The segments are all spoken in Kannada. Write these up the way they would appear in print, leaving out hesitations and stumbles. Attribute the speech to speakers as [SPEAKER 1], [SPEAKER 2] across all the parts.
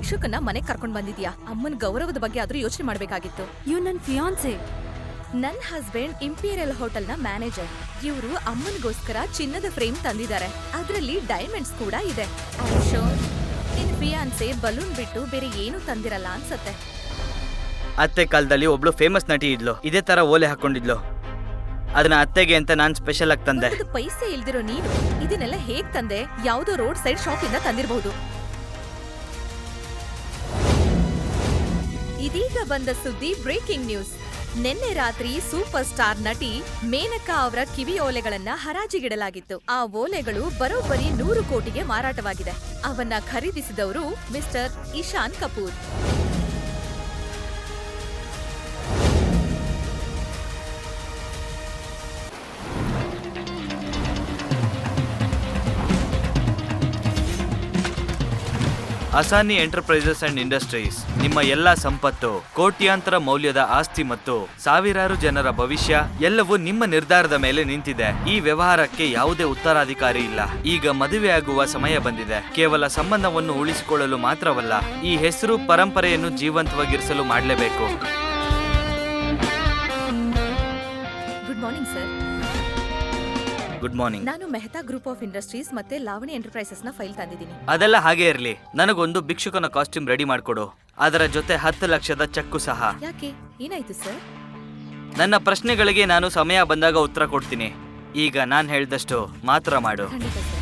[SPEAKER 1] ಭಿಕ್ಷುಕನ್ನ ಮನೆಗ್ ಕರ್ಕೊಂಡ್ ಬಂದಿದ್ಯಾ? ಅಮ್ಮನ್ ಗೌರವದ ಬಗ್ಗೆ ಆದ್ರೂ ಯೋಚನೆ ಮಾಡ್ಬೇಕಾಗಿತ್ತು.
[SPEAKER 2] ಇವ್ ನನ್ ಫಿಯಾನ್ಸೆ.
[SPEAKER 1] ನನ್ ಹಸ್ಬೆಂಡ್ ಇಂಪೀರಿಯಲ್ ಹೋಟೆಲ್ ನ ಮ್ಯಾನೇಜರ್. ಇವ್ರು ಅಮ್ಮನ್ಗೋಸ್ಕರ ಚಿನ್ನದ ಫ್ರೇಮ್ ತಂದಿದ್ದಾರೆ. ಅದ್ರಲ್ಲಿ ಡೈಮಂಡ್ಸ್ ಕೂಡ ಇದೆ. ನಿನ್ ಫಿಯಾನ್ಸೆ ಬಲೂನ್ ಬಿಟ್ಟು ಬೇರೆ ಏನು ತಂದಿರಲ್ಲ ಅನ್ಸತ್ತೆ.
[SPEAKER 3] ಅತ್ತೆ ಕಾಲದಲ್ಲಿ ಒಬ್ಳು ಫೇಮಸ್ ನಟಿ ಇದ್ಲು, ಇದೇ ತರ ಓಲೆ ಹಾಕೊಂಡಿದ್ಲು. ಅದನ್ನ ಅತ್ತೆಗೆ ಅಂತ ನಾನ್ ಸ್ಪೆಷಲ್ ಆಗಿ ತಂದೆ.
[SPEAKER 1] ಪೈಸೆ ಇಲ್ದಿರೋ ನೀನು ಇದನ್ನೆಲ್ಲ ಹೇಗ್ ತಂದೆ? ಯಾವ್ದೋ ರೋಡ್ ಸೈಡ್ ಶಾಪ್ ಇಂದ ತಂದಿರಬಹುದು. ಇದೀಗ ಬಂದ ಸುದ್ದಿ ಬ್ರೇಕಿಂಗ್ ನ್ಯೂಸ್. ನಿನ್ನೆ ರಾತ್ರಿ ಸೂಪರ್ ಸ್ಟಾರ್ ನಟಿ ಮೇನಕಾ ಅವರ ಕಿವಿ ಓಲೆಗಳನ್ನ ಹರಾಜಿಗಿಡಲಾಗಿತ್ತು. ಆ ಓಲೆಗಳು ಬರೋಬ್ಬರಿ 100 ಕೋಟಿಗೆ ಮಾರಾಟವಾಗಿದೆ. ಅವನ್ನ ಖರೀದಿಸಿದವರು mister Ishan Kapoor.
[SPEAKER 3] Asani enterprises and industries ನಿಮ್ಮ ಎಲ್ಲಾ ಸಂಪತ್ತು, ಕೋಟ್ಯಾಂತರ ಮೌಲ್ಯದ ಆಸ್ತಿ ಮತ್ತು ಸಾವಿರಾರು ಜನರ ಭವಿಷ್ಯ ಎಲ್ಲವೂ ನಿಮ್ಮ ನಿರ್ಧಾರದ ಮೇಲೆ ನಿಂತಿದೆ. ಈ ವ್ಯವಹಾರಕ್ಕೆ ಯಾವುದೇ ಉತ್ತರಾಧಿಕಾರಿ ಇಲ್ಲ. ಈಗ ಮದುವೆಯಾಗುವ ಸಮಯ ಬಂದಿದೆ. ಕೇವಲ ಸಂಬಂಧವನ್ನು ಉಳಿಸಿಕೊಳ್ಳಲು ಮಾತ್ರವಲ್ಲ, ಈ ಹೆಸರು ಪರಂಪರೆಯನ್ನು ಜೀವಂತವಾಗಿರಿಸಲು ಮಾಡಲೇಬೇಕು.
[SPEAKER 1] Good morning sir.
[SPEAKER 3] Good morning.
[SPEAKER 1] ನಾನು ಮೆಹ್ತಾ ಗ್ರೂಪ್ ಆಫ್ ಇಂಡಸ್ಟ್ರೀಸ್ ಮತ್ತೆ ಲಾವಣಿ ಎಂಟರ್ಪ್ರೈಸಸ್ ನ ಫೈಲ್ ತಂದಿದ್ದೀನಿ.
[SPEAKER 3] ಅದೆಲ್ಲ ಹಾಗೆ ಇರಲಿ. ನನಗೊಂದು ಭಿಕ್ಷುಕನ ಕಾಸ್ಟ್ಯೂಮ್ ರೆಡಿ ಮಾಡ್ಕೊಡು. ಅದರ ಜೊತೆ 10 ಲಕ್ಷದ ಚೆಕ್ಕು ಸಹ.
[SPEAKER 1] ಯಾಕೆ, ಏನಾಯ್ತು ಸರ್?
[SPEAKER 3] ನನ್ನ ಪ್ರಶ್ನೆಗಳಿಗೆ ನಾನು ಸಮಯ ಬಂದಾಗ ಉತ್ತರ ಕೊಡ್ತೀನಿ. ಈಗ ನಾನು ಹೇಳಿದಷ್ಟು ಮಾತ್ರ ಮಾಡು.
[SPEAKER 1] ಖಂಡಿತ ಸರ್.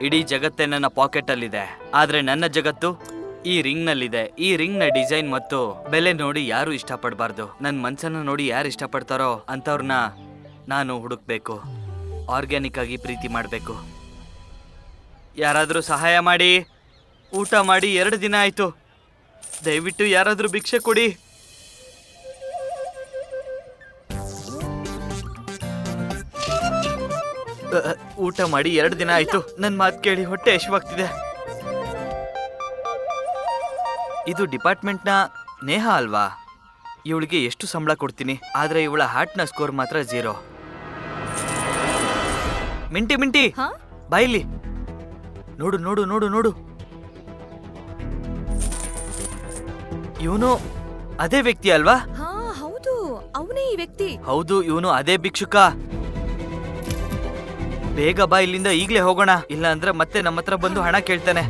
[SPEAKER 3] ಇಡೀ ಜಗತ್ತೇ ನನ್ನ ಪಾಕೆಟ್ ಅಲ್ಲಿದೆ, ಆದ್ರೆ ನನ್ನ ಜಗತ್ತು ಈ ರಿಂಗ್ ನಲ್ಲಿದೆ. ಈ ರಿಂಗ್ ನ ಡಿಸೈನ್ ಮತ್ತು ಬೆಲೆ ನೋಡಿ ಯಾರು ಇಷ್ಟಪಡಬಾರ್ದು. ನನ್ನ ಮನ್ಸನ್ನ ನೋಡಿ ಯಾರು ಇಷ್ಟಪಡ್ತಾರೋ ಅಂತವ್ರನ್ನ ನಾನು ಹುಡುಕ್ಬೇಕು. ಆರ್ಗ್ಯಾನಿಕ್ ಆಗಿ ಪ್ರೀತಿ ಮಾಡಬೇಕು. ಯಾರಾದ್ರೂ ಸಹಾಯ ಮಾಡಿ. ಊಟ ಮಾಡಿ 2 ದಿನ ಆಯ್ತು. ದಯವಿಟ್ಟು ಯಾರಾದ್ರೂ ಭಿಕ್ಷೆ ಕೊಡಿ. ಊಟ ಮಾಡಿ 2 ದಿನ ಆಯ್ತು. ನನ್ ಮಾತು ಕೇಳಿ ಹೊಟ್ಟೆ ಹಸಿವಾಗ್ತಿದೆ. ಇದು ಡಿಪಾರ್ಟ್ಮೆಂಟ್ ನ ನೇಹಾ ಅಲ್ವಾ? ಇವಳಿಗೆ ಎಷ್ಟು ಸಂಬಳ ಕೊಡ್ತೀನಿ, ಆದ್ರೆ ಇವಳ ಹಾರ್ಟ್ ನ ಸ್ಕೋರ್ ಮಾತ್ರ 0. ಮಿಂಟಿ ಮಿಂಟಿ ಬಾಯಿಲಿ ನೋಡು ನೋಡು ನೋಡು ನೋಡು. ಇವನು ಅದೇ ವ್ಯಕ್ತಿ ಅಲ್ವಾ?
[SPEAKER 1] ಹಾ ಹೌದು, ಅವನೇ ಈ ವ್ಯಕ್ತಿ.
[SPEAKER 3] ಹೌದು, ಇವನು ಅದೇ ಭಿಕ್ಷುಕ. ಬೇಗ ಬಾ, ಇಲ್ಲಿಂದ ಈಗ್ಲೇ ಹೋಗೋಣ. ಇಲ್ಲ ಅಂದ್ರೆ ಮತ್ತೆ ನಮ್ಮ ಹತ್ರ ಬಂದು ಹಣ ಕೇಳ್ತಾನೆ.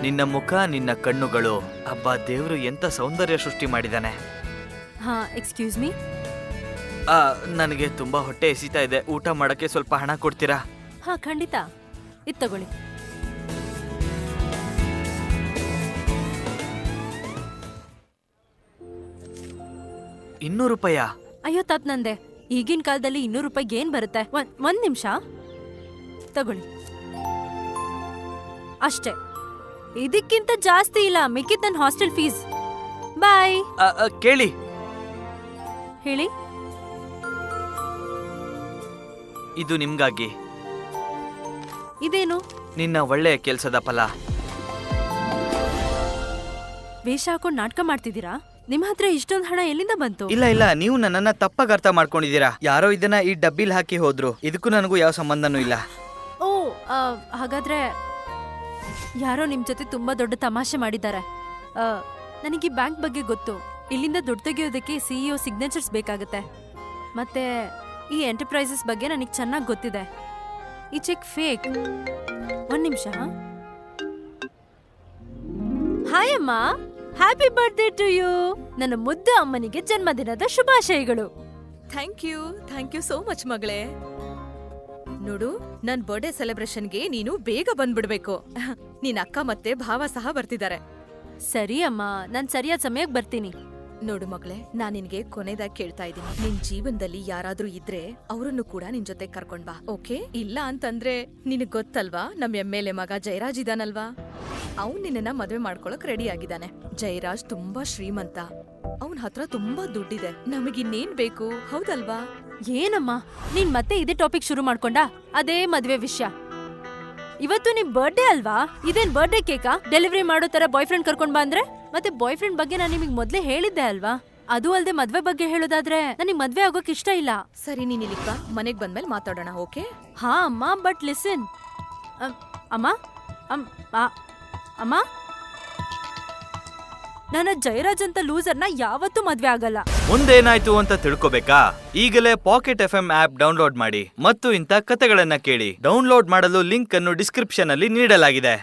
[SPEAKER 3] ನಿನ್ನ ಮುಖ, ನಿನ್ನ ಕಣ್ಣುಗಳು, ಅಬ್ಬಾ ದೇವ್ರು ಎಂತ ಸೌಂದರ್ಯ ಸೃಷ್ಟಿ ಮಾಡಿದಾನೆ.
[SPEAKER 2] ಹಾ, ಎಕ್ಸ್ಕ್ಯೂಸ್ ಮೀ.
[SPEAKER 3] ನನಗೆ ತುಂಬಾ ಹೊಟ್ಟೆ ಎಸಿತಾ ಇದೆ. ಊಟ ಮಾಡಕ್ಕೆ ಸ್ವಲ್ಪ ಹಣ ಕೊಡ್ತೀರಾ?
[SPEAKER 2] ಹಾ ಖಂಡಿತ, ಇದ್ ತಗೊಳ್ಳಿ.
[SPEAKER 3] ₹200?
[SPEAKER 2] ಅಯ್ಯೋ ತಪ್ ನಂದೆ. ಈಗಿನ ಕಾಲದಲ್ಲಿ 200 ರೂಪಾಯಿಗೆ ಏನ್ ಬರುತ್ತೆ? ಒಂದ್ ನಿಮಿಷ ತಗೊಳ್ಳಿ ಅಷ್ಟೇ. ಇದಕ್ಕಿಂತ ಜಾಸ್ತಿ ಇಲ್ಲ. ಮಿಕ್ಕಿದ್ ನನ್ನ ಹಾಸ್ಟೆಲ್ ಫೀಸ್. ಬಾಯ್.
[SPEAKER 3] ಕೇಳಿ.
[SPEAKER 2] ಹೇಳಿ.
[SPEAKER 3] ಇದು ನಿಮ್ಗಾಗಿ.
[SPEAKER 2] ಇದೇನು?
[SPEAKER 3] ನಿನ್ನ ಒಳ್ಳೆಯ ಕೆಲ್ಸದ ಫಲ.
[SPEAKER 2] ವೇಷ ಹಾಕೊಂಡ್ ನಾಟಕ ಮಾಡ್ತಿದ್ದೀರಾ? ನಿಮ್ ಹತ್ರ ಇಷ್ಟೊಂದು ಹಣ ಎಲ್ಲಿಂದ ಬಂತು?
[SPEAKER 3] ಇಲ್ಲ ಇಲ್ಲ, ನೀವು ನನ್ನನ್ನ ತಪ್ಪಾಗಿ ಅರ್ಥ ಮಾಡ್ಕೊಂಡಿದ್ದೀರಾ. ಯಾರೋ ಇದನ್ನ ಈ ಡಬ್ಬಿಲ್ ಹಾಕಿ ಹೋದ್ರು. ಇದಕ್ಕೂ ನನಗೂ ಯಾವ ಸಂಬಂಧನೂ ಇಲ್ಲ.
[SPEAKER 2] ಓ, ಹಾಗಾದ್ರೆ ಯಾರೋ ನಿಮ್ ಜೊತೆ ತುಂಬಾ ದೊಡ್ಡ ತಮಾಷೆ ಮಾಡಿದ್ದಾರೆ. ನನಗೆ ಬ್ಯಾಂಕ್ ಬಗ್ಗೆ ಗೊತ್ತು. ಇಲ್ಲಿಂದ ದುಡ್ಡು ತೆಗೆಯೋದಕ್ಕೆ CEO ಸಿಗ್ನೇಚರ್ಸ್ ಬೇಕಾಗುತ್ತೆ. ಮತ್ತೆ ಈ ಎಂಟರ್ಪ್ರೈಸಸ್ ಬಗ್ಗೆ ನನಗೆ ಚೆನ್ನಾಗಿ ಗೊತ್ತಿದೆ. ಈ ಚೆಕ್ ಫೇಕ್. ಒಂದ್ ನಿಮಿಷ. ಹಾಯ್ ಅಮ್ಮ, ಹ್ಯಾಪಿ ಬರ್ತ್ಡೇ ಟು ಯು. ನನ್ನ ಮುದ್ದು ಅಮ್ಮನಿಗೆ ಜನ್ಮದಿನದ ಶುಭಾಶಯಗಳು.
[SPEAKER 1] ಥ್ಯಾಂಕ್ ಯು ಸೋ ಮಚ್ ಮಗಳೇ. ನೋಡು, ನನ್ ಬರ್ಡೇ ಸೆಲೆಬ್ರೇಷನ್ಗೆ ನೀನು ಬೇಗ ಬಂದ್ಬಿಡ್ಬೇಕು. ನಿನ್ ಅಕ್ಕ ಮತ್ತೆ ಭಾವ ಸಹ ಬರ್ತಿದ್ದಾರೆ.
[SPEAKER 2] ಸರಿ ಅಮ್ಮ, ನಾನ್ ಸರಿಯಾದ ಸಮಯಕ್ಕೆ ಬರ್ತೀನಿ.
[SPEAKER 1] ನೋಡು ಮಗಳೇ, ನಾನ್ ನಿನ್ಗೆ ಕೊನೆದಾಗಿ ಕೇಳ್ತಾ ಇದ್ದೀನಿ, ನಿನ್ ಜೀವನದಲ್ಲಿ ಯಾರಾದ್ರೂ ಇದ್ರೆ ಅವರನ್ನು ಕೂಡ ನಿನ್ ಜೊತೆ ಕರ್ಕೊಂಡ್ ಬಾ, ಓಕೆ? ಇಲ್ಲ ಅಂತಂದ್ರೆ ನಿನಗ್ ಗೊತ್ತಲ್ವಾ, ನಮ್ ಎಮ್ಮೆಲೆ ಮಗ ಜಯರಾಜ್ ಇದಾನಲ್ವಾ, ಅವ್ನ್ ನಿನ್ನ ಮದ್ವೆ ಮಾಡ್ಕೊಳಕ್ ರೆಡಿ ಆಗಿದ್ದಾನೆ. ಜಯರಾಜ್ ತುಂಬಾ ಶ್ರೀಮಂತ, ಅವನ್ ಹತ್ರ ತುಂಬಾ ದುಡ್ಡಿದೆ. ನಮಗಿನ್ನೇನ್ ಬೇಕು, ಹೌದಲ್ವಾ?
[SPEAKER 2] ಏನಮ್ಮ, ನೀನ್ ಮತ್ತೆ ಇದೇ ಟಾಪಿಕ್ ಶುರು ಮಾಡ್ಕೊಂಡಾ? ಅದೇ ಮದ್ವೆ ವಿಷಯ. ಇವತ್ತು ನಿಮ್ ಬರ್ಡೇ ಅಲ್ವಾ? ಇದೇನ್ ಬರ್ಡೇ ಕೇಕಾ? ಡೆಲಿವರಿ ಮಾಡೋ ತರ ಬಾಯ್ ಫ್ರೆಂಡ್ ಕರ್ಕೊಂಡ್ ಬಾ ಅಂದ್ರೆ? ಮತ್ತೆ ಬಾಯ್ ಫ್ರೆಂಡ್ ಬಗ್ಗೆ ನಾನು ನಿಮಗೆ ಮೊದ್ಲೇ ಹೇಳಿದ್ದೆ ಅಲ್ವಾ? ಅದು ಅಲ್ದೆ ಮದ್ವೆ ಬಗ್ಗೆ ಹೇಳೋದಾದ್ರೆ ನನಗ್ ಮದ್ವೆ ಆಗೋಕ್ ಇಷ್ಟ ಇಲ್ಲ.
[SPEAKER 1] ಸರಿ, ನೀನ್ ಇಲ್ಲಿಗ್ ಬಾ, ಮನೆಗ್ ಬಂದ್ಮೇಲೆ ಮಾತಾಡೋಣ, ಓಕೆ?
[SPEAKER 2] ಹಾ ಅಮ್ಮ, ಬಟ್ ಲಿಸನ್. ಅಮ್ಮ ಅಮ್ಮ, ನನ್ನ ಜಯರಾಜ್ ಅಂತ ಲೂಸರ್ನ ಯಾವತ್ತೂ ಮದ್ವೆ ಆಗಲ್ಲ.
[SPEAKER 3] ಮುಂದೇನಾಯ್ತು ಅಂತ ತಿಳ್ಕೊಬೇಕಾ? ಈಗಲೇ ಪಾಕೆಟ್ FM ಆಪ್ ಡೌನ್ಲೋಡ್ ಮಾಡಿ ಮತ್ತು ಇಂಥ ಕಥೆಗಳನ್ನ ಕೇಳಿ. ಡೌನ್ಲೋಡ್ ಮಾಡಲು ಲಿಂಕ್ ಅನ್ನು ಡಿಸ್ಕ್ರಿಪ್ಷನ್ ಅಲ್ಲಿ ನೀಡಲಾಗಿದೆ.